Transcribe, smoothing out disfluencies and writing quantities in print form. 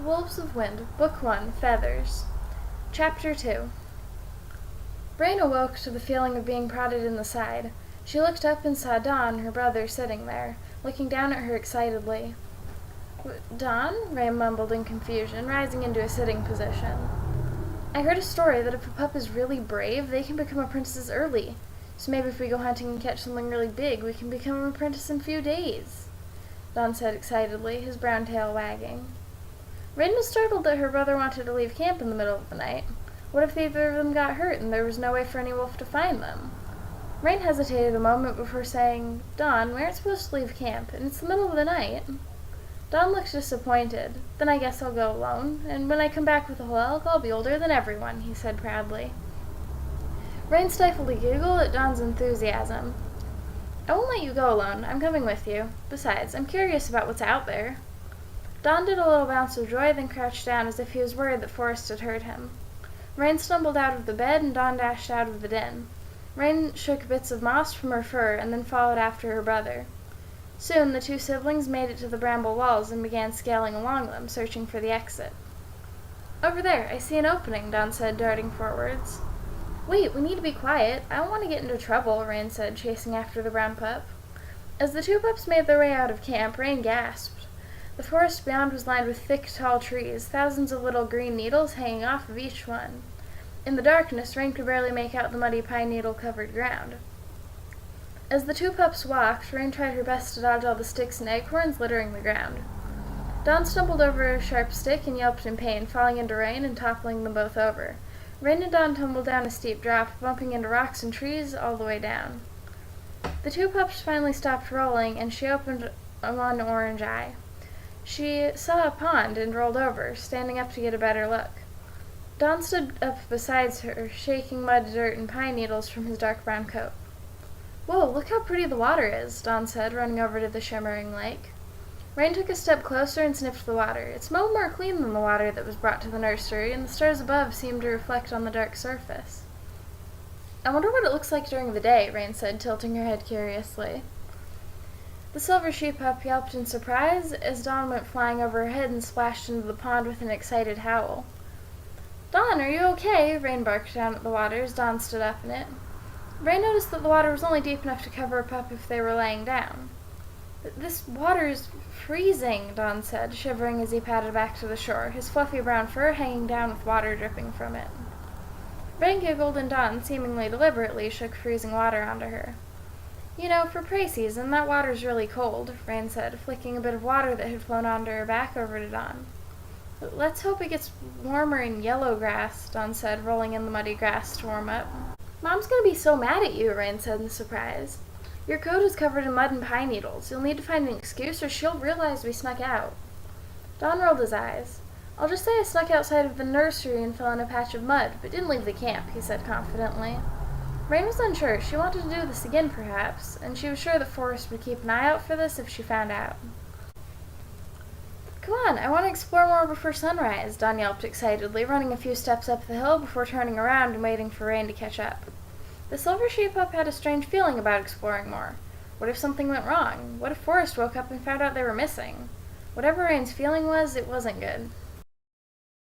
Wolves of Wind, Book 1, Feathers. Chapter 2. Rain awoke to the feeling of being prodded in the side. She looked up and saw Don, her brother, sitting there, looking down at her excitedly. "Don?" Rain mumbled in confusion, rising into a sitting position. "I heard a story that if a pup is really brave, they can become apprentices early. So maybe if we go hunting and catch something really big, we can become an apprentice in a few days," Don said excitedly, his brown tail wagging. Rain was startled that her brother wanted to leave camp in the middle of the night. What if either of them got hurt and there was no way for any wolf to find them? Rain hesitated a moment before saying, "Don, we aren't supposed to leave camp, and it's the middle of the night." Don looked disappointed. "Then I guess I'll go alone, and when I come back with a whole elk, I'll be older than everyone," he said proudly. Rain stifled a giggle at Don's enthusiasm. "I won't let you go alone. I'm coming with you. Besides, I'm curious about what's out there." Don did a little bounce of joy, then crouched down as if he was worried that Forrest had heard him. Rain stumbled out of the bed, and Don dashed out of the den. Rain shook bits of moss from her fur, and then followed after her brother. Soon the two siblings made it to the bramble walls and began scaling along them, searching for the exit. "Over there, I see an opening," Don said, darting forwards. "Wait, we need to be quiet. I don't want to get into trouble," Rain said, chasing after the brown pup. As the two pups made their way out of camp, Rain gasped. The forest beyond was lined with thick, tall trees, thousands of little green needles hanging off of each one. In the darkness, Rain could barely make out the muddy pine needle-covered ground. As the two pups walked, Rain tried her best to dodge all the sticks and acorns littering the ground. Don stumbled over a sharp stick and yelped in pain, falling into Rain and toppling them both over. Rain and Don tumbled down a steep drop, bumping into rocks and trees all the way down. The two pups finally stopped rolling, and she opened one orange eye. She saw a pond and rolled over, standing up to get a better look. Don stood up beside her, shaking mud, dirt, and pine needles from his dark brown coat. "Whoa, look how pretty the water is," Don said, running over to the shimmering lake. Rain took a step closer and sniffed the water. It smelled more clean than the water that was brought to the nursery, and the stars above seemed to reflect on the dark surface. "I wonder what it looks like during the day," Rain said, tilting her head curiously. The silver she-pup yelped in surprise as Don went flying over her head and splashed into the pond with an excited howl. "Don, are you okay?" Rain barked down at the water as Don stood up in it. Rain noticed that the water was only deep enough to cover a pup if they were laying down. "This water is freezing," Don said, shivering as he padded back to the shore, his fluffy brown fur hanging down with water dripping from it. Rain giggled, and Don, seemingly deliberately, shook freezing water onto her. "You know, for prey season, that water's really cold," Rain said, flicking a bit of water that had flown onto her back over to Don. "Let's hope it gets warmer in yellow grass," Don said, rolling in the muddy grass to warm up. "Mom's gonna be so mad at you," Rain said in surprise. "Your coat is covered in mud and pine needles. You'll need to find an excuse or she'll realize we snuck out." Don rolled his eyes. "I'll just say I snuck outside of the nursery and fell in a patch of mud, but didn't leave the camp," he said confidently. Rain was unsure. She wanted to do this again, perhaps, and she was sure that Forrest would keep an eye out for this if she found out. "Come on, I want to explore more before sunrise," Don yelped excitedly, running a few steps up the hill before turning around and waiting for Rain to catch up. The silver she-pup had a strange feeling about exploring more. What if something went wrong? What if Forrest woke up and found out they were missing? Whatever Rain's feeling was, it wasn't good.